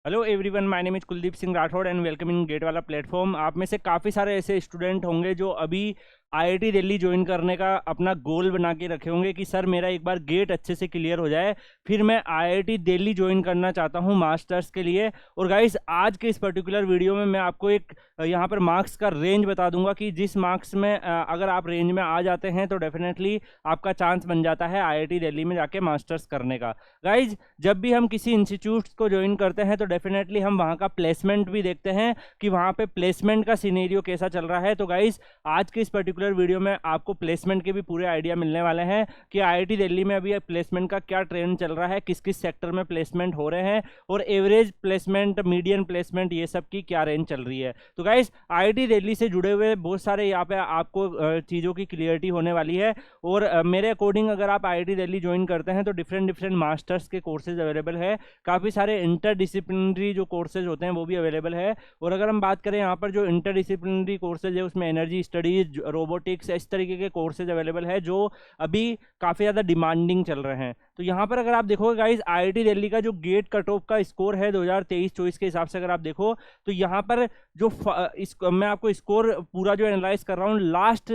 Hello everyone, my name is Kuldeep Singh Rathore and welcome in GATE वाला platform. आप में से काफ़ी सारे ऐसे स्टूडेंट होंगे जो अभी आईआईटी दिल्ली ज्वाइन करने का अपना गोल बना के रखे होंगे कि सर मेरा एक बार गेट अच्छे से क्लियर हो जाए, फिर मैं आईआईटी दिल्ली ज्वाइन करना चाहता हूं मास्टर्स के लिए। और गाइस, आज के इस पर्टिकुलर वीडियो में मैं आपको एक यहाँ पर मार्क्स का रेंज बता दूंगा कि जिस मार्क्स में अगर आप रेंज में आ जाते हैं तो डेफिनेटली आपका चांस बन जाता है आईआईटी दिल्ली में जाके मास्टर्स करने का। गाइज, जब भी हम किसी इंस्टीट्यूट को ज्वाइन करते हैं तो डेफिनेटली हम वहाँ का प्लेसमेंट भी देखते हैं कि वहाँ पे प्लेसमेंट का सिनेरियो कैसा चल रहा है। तो गाइज, आज के इस पर्टिकुलर वीडियो में आपको प्लेसमेंट के भी पूरे आइडिया मिलने वाले हैं कि आईआईटी दिल्ली में अभी प्लेसमेंट का क्या ट्रेंड चल रहा है, किस किस सेक्टर में प्लेसमेंट हो रहे हैं और एवरेज प्लेसमेंट, मीडियन प्लेसमेंट, ये सब की क्या रेंज चल रही है। तो गाइज, आईआईटी दिल्ली से जुड़े हुए बहुत सारे यहाँ पे आपको चीज़ों की क्लियरिटी होने वाली है। और मेरे अकॉर्डिंग अगर आप आईआईटी दिल्ली ज्वाइन करते हैं तो डिफरेंट डिफरेंट मास्टर्स के कोर्सेज अवेलेबल है, काफ़ी सारे इंटरडिसिप्लिनरी जो कोर्सेज होते हैं वो भी अवेलेबल है। और अगर हम बात करें यहाँ पर जो इंटरडिसिप्लिनरी कोर्सेज है उसमें एनर्जी स्टडीज, रोबोटिक्स, इस तरीके के कोर्सेज अवेलेबल है जो अभी काफ़ी ज़्यादा डिमांडिंग चल रहे हैं। तो यहाँ पर अगर आप देखोगे गाइज, आईआईटी दिल्ली का जो गेट कट ऑफ का स्कोर है 2023-24 के हिसाब से अगर आप देखो तो यहाँ पर जो मैं आपको स्कोर पूरा जो एनालाइज कर रहा हूँ, लास्ट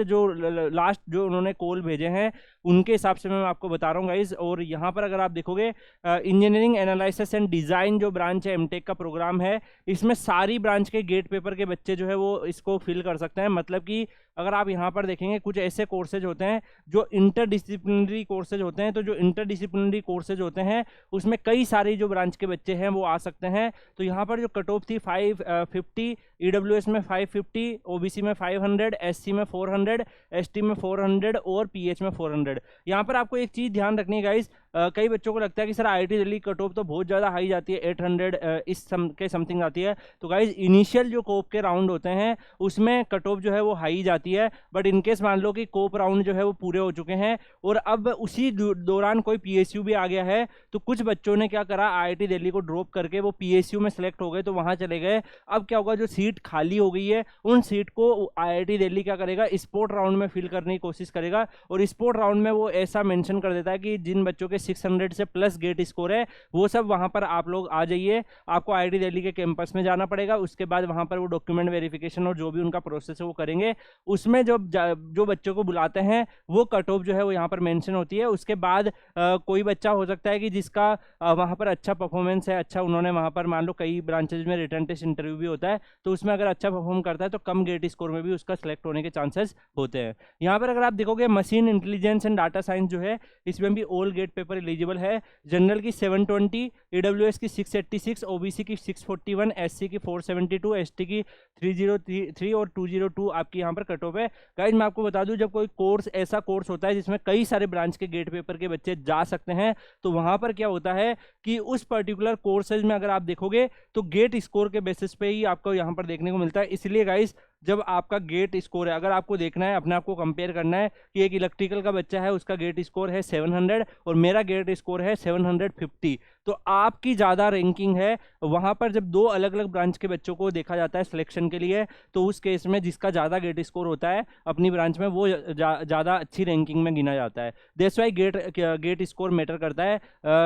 जो उन्होंने कॉल भेजे हैं उनके हिसाब से मैं आपको बता रहा हूँ गाइज। और यहाँ पर अगर आप देखोगे इंजीनियरिंग एनालिसिस एंड डिज़ाइन जो ब्रांच है, एमटेक का प्रोग्राम है, इसमें सारी ब्रांच के गेट पेपर के बच्चे जो है वो इसको फिल कर सकते हैं। मतलब कि अगर आप यहाँ पर देखेंगे कुछ ऐसे कोर्सेज होते हैं जो इंटरडिसिप्लिनरी कोर्सेज होते हैं, तो जो इंटरडिसिप्लिनरी कोर्सेज होते हैं उसमें कई सारी जो ब्रांच के बच्चे हैं वो आ सकते हैं। तो यहाँ पर जो कट ऑफ थी 550, ईडब्ल्यूएस में 550, ओबीसी में 500, एससी में 400, एसटी में 400 और पीएच में 400। यहाँ पर आपको एक चीज़ ध्यान रखनी है गाइज, कई बच्चों को लगता है कि sir IIT Delhi cut off तो बहुत ज़्यादा हाई जाती है, 800 के समथिंग आती है। तो गाइज, इनिशियल जो कोप के राउंड होते हैं उसमें कट ऑफ जो है वो हाई जाती है, बट इनकेस मान लो कि कोप राउंड जो है वो पूरे हो चुके हैं और अब उसी दौरान कोई पीएसयू भी आ गया है, तो कुछ बच्चों ने क्या करा, आईआईटी दिल्ली को ड्रॉप करके वो पीएसयू में सेलेक्ट हो गए, तो वहाँ चले गए। अब क्या होगा, जो सीट खाली हो गई है उन सीट को आईआईटी दिल्ली क्या करेगा, स्पोर्ट राउंड में फिल करने की कोशिश करेगा। और स्पोर्ट राउंड में वो ऐसा मेंशन कर देता है कि जिन बच्चों के 600 से प्लस गेट स्कोर है वो सब वहां पर आप लोग आ जाइए, आपको आईआईटी दिल्ली के कैंपस में जाना पड़ेगा। उसके बाद वहां पर वो डॉक्यूमेंट वेरिफिकेशन और जो भी उनका प्रोसेस है वो करेंगे। उसमें जो बच्चों को बुलाते हैं वो कट ऑफ जो है वो यहाँ पर मेंशन होती है। उसके बाद कोई बच्चा हो सकता है कि जिसका वहां पर अच्छा परफॉर्मेंस है, अच्छा उन्होंने वहां पर मान लो कई ब्रांचेज में रिटर्न टेस्ट इंटरव्यू भी होता है, तो उसमें अगर अच्छा परफॉर्म करता है तो कम गेट स्कोर में भी उसका सिलेक्ट होने के चांसेस होते हैं। यहाँ पर अगर आप देखोगे machine intelligence and data science जो है इसमें भी ऑल गेट पेपर एलिजिबल है। जनरल की 720, ईडब्ल्यूएस की 686, ओबीसी की 641, एससी की 472, एसटी की 303 और 202 आपकी यहाँ पर कट ऑफ है। गाइज, मैं आपको बता दूं, जब कोई कोर्स ऐसा कोर्स होता है जिसमें कई सारे ब्रांच के गेट पेपर के बच्चे जा सकते हैं, तो वहां पर क्या होता है कि उस पर्टिकुलर कोर्सेज में अगर आप देखोगे तो गेट स्कोर के बेसिस पे ही आपको यहाँ पर देखने को मिलता है। इसलिए गाइज, जब आपका गेट स्कोर है, अगर आपको देखना है, अपने आप को कंपेयर करना है कि एक इलेक्ट्रिकल का बच्चा है उसका गेट स्कोर है 700 और मेरा गेट स्कोर है 750, तो आपकी ज़्यादा रैंकिंग है। वहाँ पर जब दो अलग अलग ब्रांच के बच्चों को देखा जाता है सिलेक्शन के लिए, तो उस केस में जिसका ज़्यादा गेट स्कोर होता है अपनी ब्रांच में वो ज़्यादा अच्छी रैंकिंग में गिना जाता है। That's why GATE score matter करता है।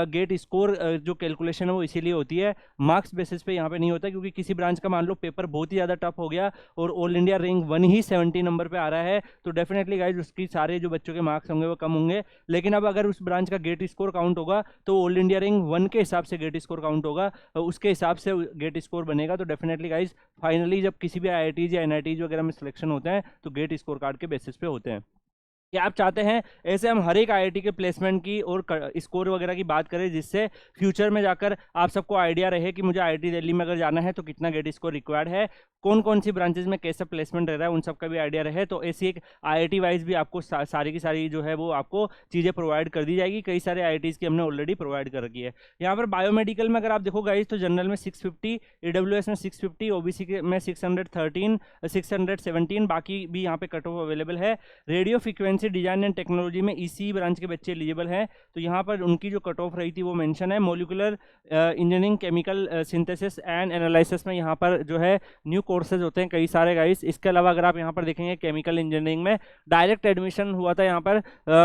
गेट स्कोर जो कैलकुलेशन है वो इसीलिए होती है, मार्क्स बेसिस पे यहाँ पे नहीं होता, क्योंकि किसी ब्रांच का मान लो पेपर बहुत ही ज़्यादा टफ हो गया और ऑल इंडिया रैंक 1 ही 70 नंबर पे आ रहा है, तो डेफिनेटली गाइज उसकी सारे जो बच्चों के मार्क्स होंगे वो कम होंगे। लेकिन अब अगर उस ब्रांच का गेट स्कोर काउंट होगा तो ऑल इंडिया रैंक 1 के हिसाब से गेट स्कोर काउंट होगा, उसके हिसाब से गेट स्कोर बनेगा। तो डेफिनेटली गाइज फाइनली जब किसी भी आईआईटीज या एनआईटीज वगैरह में सिलेक्शन होते हैं तो गेट स्कोर कार्ड के बेसिस पे होते हैं। क्या आप चाहते हैं ऐसे हम हर एक आईआईटी के प्लेसमेंट की और स्कोर वगैरह की बात करें, जिससे फ्यूचर में जाकर आप सबको आइडिया रहे कि मुझे आईआईटी दिल्ली में अगर जाना है तो कितना गेट स्कोर रिक्वायर्ड है, कौन कौन सी ब्रांचेज में कैसा प्लेसमेंट रह रहा है, उन सब का भी आइडिया रहे। तो ऐसी एक आईआईटी वाइज भी आपको सारी की सारी जो है वो आपको चीज़ें प्रोवाइड कर दी जाएगी। कई सारे आईआईटीज़ की हमने ऑलरेडी प्रोवाइड कर रखी है। यहाँ पर बायोमेडिकल में अगर आप देखो गाइज, तो जनरल में 650, ईडब्ल्यूएस में 650, ओबीसी में 613, 617, बाकी भी यहाँ पे कट ऑफ अवेलेबल है। Radio frequency CNC design and technology में ईसी ब्रांच के बच्चे एलिजिबल हैं। तो यहाँ पर उनकी जो कट ऑफ रही थी वो मेंशन है। Molecular engineering, chemical synthesis and analysis में यहाँ पर जो है न्यू कोर्सेज होते हैं कई सारे गाइस। इसके अलावा अगर आप यहाँ पर देखेंगे केमिकल इंजीनियरिंग में डायरेक्ट एडमिशन हुआ था, यहाँ पर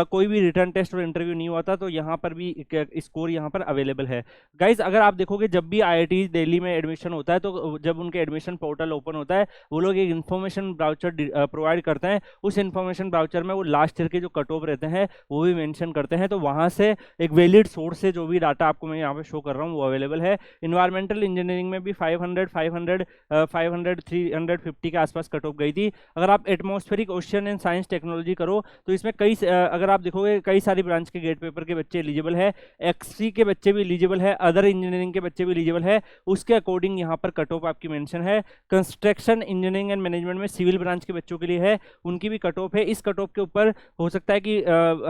कोई भी रिटर्न टेस्ट और इंटरव्यू नहीं हुआ था, तो यहाँ पर भी स्कोर यहाँ पर अवेलेबल है गाइस। अगर आप देखोगे जब भी आईआईटी दिल्ली में एडमिशन होता है तो जब उनके एडमिशन पोर्टल ओपन होता है वो लोग एक इन्फॉर्मेशन ब्राउचर प्रोवाइड करते हैं। उस इन्फॉर्मेशन ब्राउचर में वो लास्ट ईयर के जो कट ऑफ रहते हैं वो भी मेंशन करते हैं, तो वहां से एक वैलिड सोर्स से जो भी डाटा आपको मैं यहाँ पे शो कर रहा हूँ वो अवेलेबल है। इन्वायरमेंटल इंजीनियरिंग में भी 500, 350 के आसपास कट ऑफ गई थी। अगर आप atmospheric ocean and science technology करो तो इसमें कई अगर आप देखोगे कई सारी ब्रांच के गेट पेपर के बच्चे एलिजिबल है, एक्ससी के बच्चे भी एलिजिबल है, अदर इंजीनियरिंग के बच्चे भी एलिजिबल है। उसके अकॉर्डिंग यहाँ पर कट ऑफ आपकी मेंशन है। कंस्ट्रक्शन इंजीनियरिंग एंड मैनेजमेंट में सिविल ब्रांच के बच्चों के लिए है, उनकी भी कट ऑफ है। इस कट ऑफ के ऊपर हो सकता है कि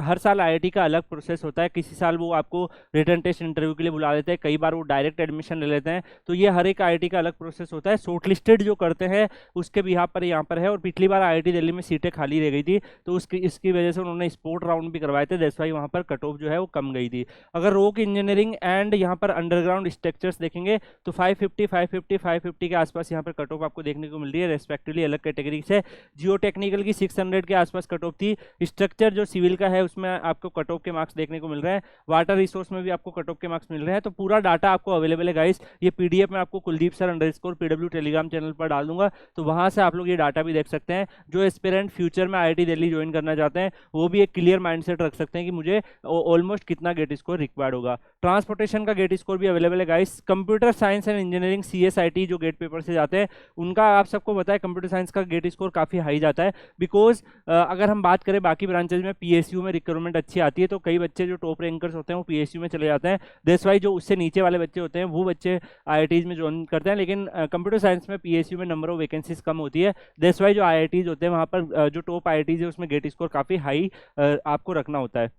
हर साल आईआईटी का अलग प्रोसेस होता है, किसी साल वो आपको रिटर्न टेस्ट इंटरव्यू के लिए बुला लेते हैं, कई बार वो डायरेक्ट एडमिशन ले लेते हैं, तो ये हर एक आईआईटी का अलग प्रोसेस होता है। शॉर्टलिस्टेड जो करते हैं उसके भी यहाँ पर है। और पिछली बार आईआईटी दिल्ली में सीटें खाली रह गई थी तो इसकी वजह से उन्होंने स्पोर्ट राउंड भी करवाए थे, दैट्स व्हाई वहाँ पर कट ऑफ जो है वो कम गई थी। अगर रॉक इंजीनियरिंग एंड यहाँ पर अंडरग्राउंड स्ट्रक्चर्स देखेंगे तो 550 के आसपास यहाँ पर कट ऑफ आपको देखने को मिल रही है रेस्पेक्टिवली अलग कैटेगरी से। जियो टेक्निकल की 600 के आसपास कट ऑफ थी। स्ट्रक्चर जो सिविल का है उसमें आपको कट ऑफ के मार्क्स देखने को मिल रहे हैं। वाटर रिसोर्स में भी आपको कट ऑफ के मार्क्स मिल रहे हैं। तो पूरा डाटा आपको अवेलेबल है गाइस। ये पीडीएफ में आपको Kuldeep sir _PW Telegram channel पर डाल दूंगा, तो वहां से आप लोग ये डाटा भी देख सकते हैं। जो एस्पिरेंट फ्यूचर में आईआईटी दिल्ली ज्वाइन करना चाहते हैं वो भी एक क्लियर माइंडसेट रख सकते हैं कि मुझे ऑलमोस्ट कितना गेट स्कोर रिक्वायर्ड होगा। ट्रांसपोर्टेशन का गेट स्कोर भी अवेलेबल है guys. Computer science and engineering CSIT जो गेट पेपर से जाते हैं उनका आप सबको पता है कंप्यूटर साइंस का गेट स्कोर काफी हाई जाता है, बिकॉज अगर हम बात करें बाकी ब्रांचेज में PSU में रिक्वायरमेंट अच्छी आती है, तो कई बच्चे जो टॉप रैंकर्स होते हैं वो PSU में चले जाते हैं। दैट्स व्हाई जो उससे नीचे वाले बच्चे होते हैं वो बच्चे IITs में ज्वाइन करते हैं, लेकिन कंप्यूटर साइंस में PSU में नंबर ऑफ वैकेंसीज कम होती है। दैट्स व्हाई जो IITs होते हैं वहाँ पर जो टॉप IITs है उसमें गेट स्कोर काफी हाई आपको रखना होता है।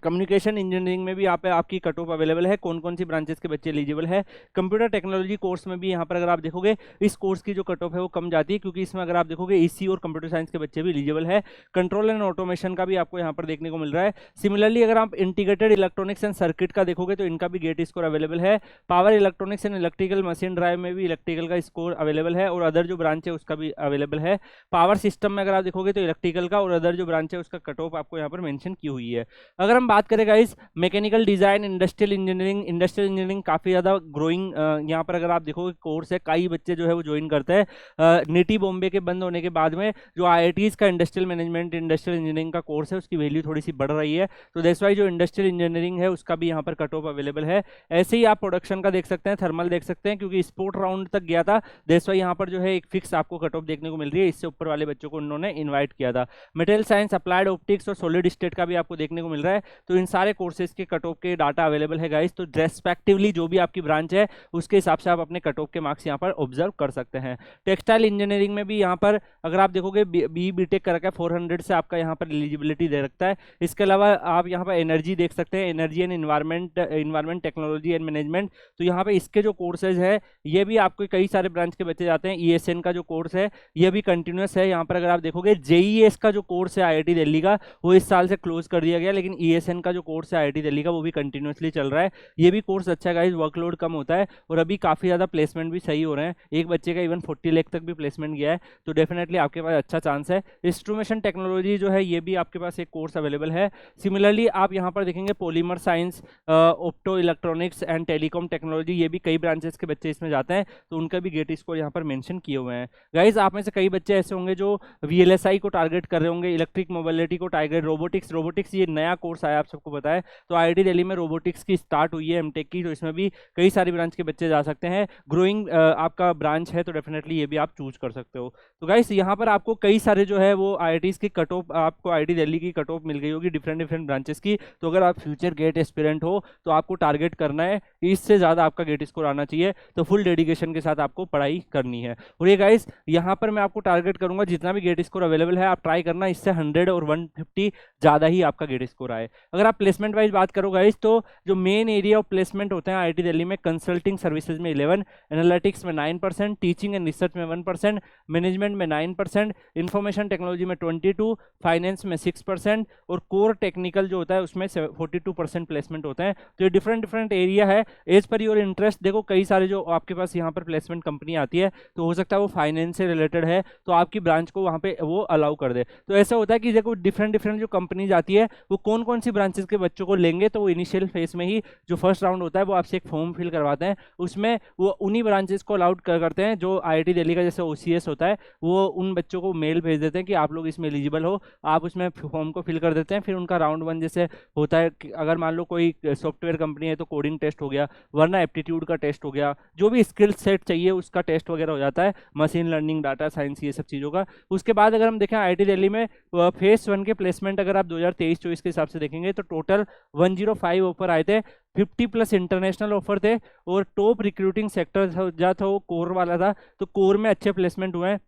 कम्युनिकेशन इंजीनियरिंग में भी यहाँ पे आपकी कट ऑफ अवेलेबल है, कौन कौन सी ब्रांचेस के बच्चे एलिजिबल है। कंप्यूटर टेक्नोलॉजी कोर्स में भी यहाँ पर अगर आप देखोगे इस कोर्स की जो कट ऑफ है वो कम जाती है, क्योंकि इसमें अगर आप देखोगे EC और कंप्यूटर साइंस के बच्चे भी एलिजिबल है। कंट्रोल एंड ऑटोमेशन का भी आपको यहाँ पर देखने को मिल रहा है। सिमिलरली अगर आप इंटीग्रेटेड इलेक्ट्रॉनिक्स एंड सर्किट का देखोगे तो इनका भी गेट स्कोर अवेलेबल है। Power electronics and electrical machine drive में भी इलेक्ट्रिकल का स्कोर अवेलेबल है, और अदर जो ब्रांच है उसका भी अवेलेबल है। पावर सिस्टम में अगर आप देखोगे तो इलेक्ट्रिकल का और अदर जो ब्रांच है उसका कट ऑफ आपको यहाँ पर मेंशन की हुई है। अगर हम बात करें guys mechanical design, industrial engineering काफी ज्यादा ग्रोइंग यहाँ पर अगर आप देखोगे कोर्स है, कई बच्चे जो है वो ज्वाइन करते हैं। निटी बॉम्बे के बंद होने के बाद में जो IITs का इंडस्ट्रियल मैनेजमेंट, इंडस्ट्रियल इंजीनियरिंग का कोर्स है उसकी वैल्यू थोड़ी सी बढ़ रही है, तो दैट्स व्हाई जो इंडस्ट्रियल इंजीनियरिंग है उसका भी यहाँ पर कट ऑफ अवेलेबल है। ऐसे ही आप प्रोडक्शन का देख सकते हैं, थर्मल देख सकते हैं, क्योंकि स्पोर्ट राउंड तक गया था, दैट्स व्हाई यहाँ पर जो है एक फिक्स आपको कट ऑफ देखने को मिल रही है। इससे ऊपर वाले बच्चों को उन्होंने इन्वाइट किया था। मटेरियल साइंस, अप्लाइड ऑप्टिक्स और सॉलिड स्टेट का भी आपको देखने को मिल रहा है। तो इन सारे कोर्सेज के कट ऑफ के डाटा अवेलेबल है गाइस, तो रेस्पेक्टिवली जो भी आपकी ब्रांच है उसके हिसाब से आप अपने कट ऑफ के मार्क्स यहाँ पर ऑब्जर्व कर सकते हैं। टेक्सटाइल इंजीनियरिंग में भी यहाँ पर अगर आप देखोगे BTech कर रखा है, 400 से आपका यहाँ पर एलिजिबिलिटी दे रखता है। इसके अलावा आप यहाँ पर एनर्जी देख सकते हैं, energy and environment technology and management, तो यहाँ पे इसके जो कोर्सेज है ये भी आपको कई सारे ब्रांच के बच्चे जाते हैं। ESN का जो कोर्स है ये भी कंटिन्यूस है। यहाँ पर अगर आप देखोगे JES का जो कोर्स है IIT दिल्ली का वो इस साल से क्लोज कर दिया गया, लेकिन ESN का जो कोर्स है IIT दिल्ली का वो भी कंटिन्यूसली चल रहा है। ये भी कोर्स अच्छा है गाइस, वर्कलोड कम होता है और अभी काफी ज्यादा प्लेसमेंट भी सही हो रहे हैं। एक बच्चे का इवन 40 लाख तक भी प्लेसमेंट गया है, तो डेफिनेटली आपके पास अच्छा चांस है। इंस्ट्रूमेंटेशन टेक्नोलॉजी जो है ये भी आपके पास एक कोर्स अवेलेबल है। सिमिलरली आप यहाँ पर देखेंगे polymer science, opto electronics and telecom technology, ये भी कई ब्रांचेस के बच्चे इसमें जाते हैं, तो उनका भी गेट स्कोर यहाँ पर मेंशन किए हुए हैं। गाइस आप में से कई बच्चे ऐसे होंगे जो VLSI को टारगेट कर रहे होंगे, इलेक्ट्रिक मोबिलिटी को टारगेट, रोबोटिक्स ये नया कोर्स आया आप सबको पता है, तो IIT दिल्ली में रोबोटिक्स की स्टार्ट हुई है MTech की, तो इसमें भी कई सारी ब्रांच के बच्चे जा सकते हैं। ग्रोइंग आपका ब्रांच है तो डेफिनेटली ये भी आप चूज कर सकते हो। तो गाइस यहाँ पर आपको कई सारे जो है वो IITs की कट ऑफ, आपको IIT दिल्ली की कट ऑफ मिल गई होगी डिफरेंट ब्रांचेस की। तो अगर आप फ्यूचर गेट एस्पिरेंट हो तो आपको टारगेट करना है, इससे ज़्यादा आपका गेट स्कोर आना चाहिए, तो फुल डेडिकेशन के साथ आपको पढ़ाई करनी है। और ये गाइस यहाँ पर मैं आपको टारगेट करूंगा जितना भी गेट स्कोर अवेलेबल है आप ट्राई करना, इससे 100 और 150 ज़्यादा ही आपका गेट स्कोर आए। अगर आप प्लेसमेंट वाइज बात करो गाइस, तो जो मेन एरिया ऑफ प्लेसमेंट होते हैं आईआईटी दिल्ली में, कंसल्टिंग सर्विसेज में 11, एनालिटिक्स में 9%, टीचिंग एंड रिसर्च में 1%, मैनेजमेंट में 9%, इंफॉर्मेशन टेक्नोलॉजी में 22, फाइनेंस में 6% और कोर टेक्निकल जो होता है उसमें 42% प्लेसमेंट होते हैं। तो ये डिफरेंट डिफरेंट एरिया है, एज पर योर इंटरेस्ट। देखो कई सारे जो आपके पास यहाँ पर प्लेसमेंट कंपनी आती है, तो हो सकता है वो फाइनेंस से रिलेटेड है, तो आपकी ब्रांच को वहाँ पे वो अलाउ कर दे। तो ऐसा होता है कि देखो डिफरेंट डिफरेंट जो कंपनीज आती है वो कौन कौन सी ब्रांचेस के बच्चों को लेंगे, तो वो इनिशियल फेज में ही जो फर्स्ट राउंड होता है वो आपसे एक फॉर्म फिल करवाते हैं, उसमें वो उन्हीं ब्रांचेस को अलाउड करते हैं जो आईआईटी दिल्ली का जैसे ओसीएस होता है, वो उन बच्चों को मेल भेज देते हैं कि आप लोग इसमें एलिजिबल हो, आप उसमें फॉर्म को फिल कर देते हैं। फिर उनका राउंड 1 जैसे होता है कि अगर मान लो कोई सॉफ्टवेयर कंपनी है तो कोडिंग टेस्ट हो गया, वरना एप्टीट्यूड का टेस्ट हो गया, जो भी स्किल सेट चाहिए उसका टेस्ट वगैरह हो जाता है, मशीन लर्निंग, डाटा साइंस, ये सब चीज़ों का। उसके बाद अगर हम देखें आईआईटी दिल्ली में फेज 1 के प्लेसमेंट अगर आप 2023-24 के हिसाब से देखेंगे तो टोटल 105 ऑफर आए थे, 50+ इंटरनेशनल ऑफर थे, और टॉप रिक्रूटिंग सेक्टर जो था वो कोर वाला था, तो कोर में अच्छे प्लेसमेंट हुए हैं।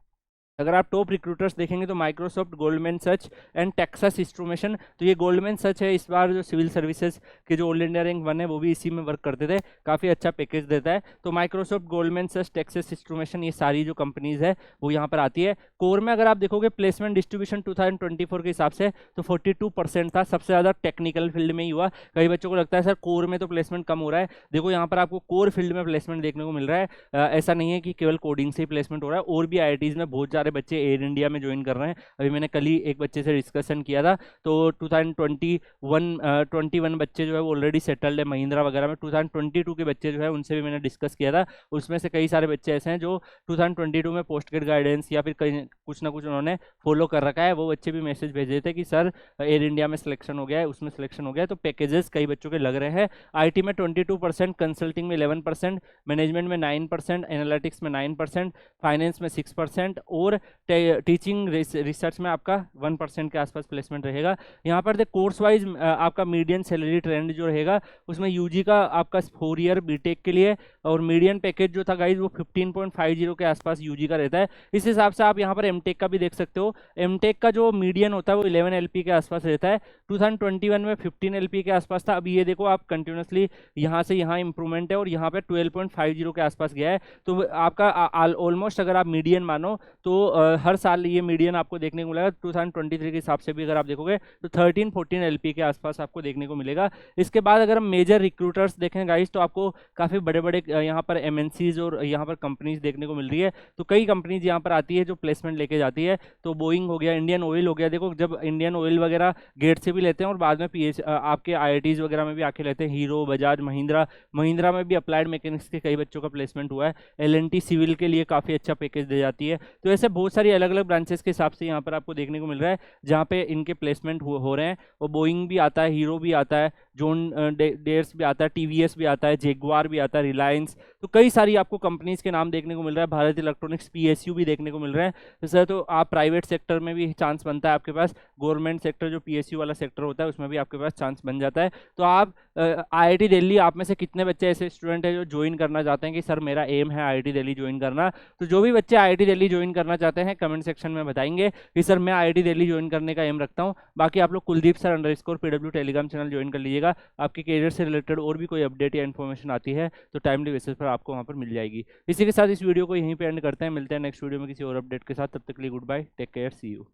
अगर आप टॉप रिक्रूटर्स देखेंगे तो Microsoft, Goldman such and Texas instrument, तो ये गोल्डमैन सच है इस बार जो सिविल सर्विसेज के जो ऑल इंडिया रैंक 1 है वो भी इसी में वर्क करते थे, काफ़ी अच्छा पैकेज देता है। तो माइक्रोसॉफ्ट, गोल्डमैन सच, टेक्सास इंस्ट्रूमेंट, ये सारी जो कंपनीज है वो यहाँ पर आती है। कोर में अगर आप देखोगे प्लेसमेंट डिस्ट्रीब्यूशन 2024 के हिसाब से तो 42% था, सबसे ज़्यादा टेक्निकल फील्ड में ही हुआ। कई बच्चों को लगता है सर कोर में तो प्लेसमेंट कम हो रहा है, देखो यहाँ पर आपको कोर फील्ड में प्लेसमेंट देखने को मिल रहा है। ऐसा नहीं है कि केवल कोडिंग से ही प्लेसमेंट हो रहा है, और भी आईआईटीज में बहुत सारे बच्चे एयर इंडिया में ज्वाइन कर रहे हैं। अभी मैंने कल ही एक बच्चे से डिस्कशन किया था, तो 2021 बच्चे जो है वो ऑलरेडी सेटल्ड है महिंद्रा वगैरह में। 2022 के बच्चे जो है उनसे भी मैंने डिस्कस किया था, उसमें से कई सारे बच्चे ऐसे हैं जो 2022 में पोस्ट ग्रेड गाइडेंस या फिर कहीं कुछ ना कुछ उन्होंने फॉलो कर रखा है, वो बच्चे भी मैसेज भेजे थे कि सर एयर इंडिया में सिलेक्शन हो गया है, उसमें सिलेक्शन हो गया है। तो पैकेजेस कई बच्चों के लग रहे हैं। आईटी में 22%, कंसल्टिंग में 11%, मैनेजमेंट में 9%, एनालिटिक्स में 9%, फाइनेंस में 6% और टीचिंग रिसर्च में आपका 1% के आसपास प्लेसमेंट रहेगा। यहाँ पर देख कोर्स वाइज आपका मीडियन सैलरी ट्रेंड जो रहेगा उसमें यूजी का आपका 4 ईयर बीटेक के लिए और मीडियन पैकेज जो था गाइज वो 15.50 के आसपास यूजी का रहता है। इस हिसाब से आप यहाँ पर एमटेक का भी देख सकते हो, एमटेक का जो मीडियन होता है वो 11 एलपी के आसपास रहता है। 2021 में 15 एलपी के आसपास था, अभी ये देखो आप कंटिन्यूसली यहाँ से यहाँ इंप्रूवमेंट है और यहाँ पे 12.50 के आसपास गया है। तो आपका ऑलमोस्ट अगर आप मीडियन मानो तो हर साल ये मीडियन आपको देखने को मिलेगा। 2023 के हिसाब से भी अगर आप देखोगे तो 13-14 एलपी के आसपास आपको देखने को मिलेगा। इसके बाद अगर हम मेजर रिक्रूटर्स देखें गाइस तो आपको काफ़ी बड़े बड़े यहाँ पर एमएनसीज और यहाँ पर कंपनीज देखने को मिल रही है। तो कई कंपनीज यहाँ पर आती है जो प्लेसमेंट लेके जाती है। तो बोइंग हो गया, इंडियन ऑयल हो गया, देखो जब इंडियन ऑयल वगैरह गेट से भी लेते हैं और बाद में आपके आईआईटीज वगैरह में भी आके लेते हैं, हीरो, बजाज, महिंद्रा में भी अप्लाइड मैकेनिक्स के कई बच्चों का प्लेसमेंट हुआ है। एलएनटी सिविल के लिए काफ़ी अच्छा पैकेज दे जाती है। तो ऐसे बहुत सारी अलग अलग ब्रांचेस के हिसाब से यहाँ पर आपको देखने को मिल रहा है जहाँ पे इनके प्लेसमेंट हो रहे हैं। और बोइंग भी आता है, हीरो भी आता है, जॉन डेयर्स भी आता है, टीवीएस भी आता है, जेगुआर भी आता है, रिलायंस, तो कई सारी आपको कंपनीज के नाम देखने को मिल रहा है। भारत इलेक्ट्रॉनिक्स, पीएसयू भी देखने को मिल रहा है। जैसे तो आप प्राइवेट सेक्टर में भी चांस बनता है आपके पास, गवर्नमेंट सेक्टर जो पीएसयू वाला सेक्टर होता है उसमें भी आपके पास चांस बन जाता है। तो आप आईआईटी दिल्ली, आप में से कितने बच्चे ऐसे स्टूडेंट हैं जो ज्वाइन करना चाहते हैं कि सर मेरा एम है आईआईटी दिल्ली ज्वाइन करना? तो जो भी बच्चे आईआईटी दिल्ली ज्वाइन करना चाहते हैं कमेंट सेक्शन में बताएंगे कि सर मैं आईआईटी दिल्ली ज्वाइन करने का एम रखता हूँ। बाकी आप लोग Kuldeep sir _PW Telegram channel join कर लीजिएगा, आपके करियर से रिलेटेड और भी कोई अपडेट या इन्फॉर्मेशन आती है तो टाइमली बेसिस पर आपको वहाँ पर मिल जाएगी। इसी के साथ इस वीडियो को यहीं पे एंड करते हैं, मिलते हैं नेक्स्ट वीडियो में किसी और अपडेट के साथ। तब तक के लिए goodbye, take care, see you.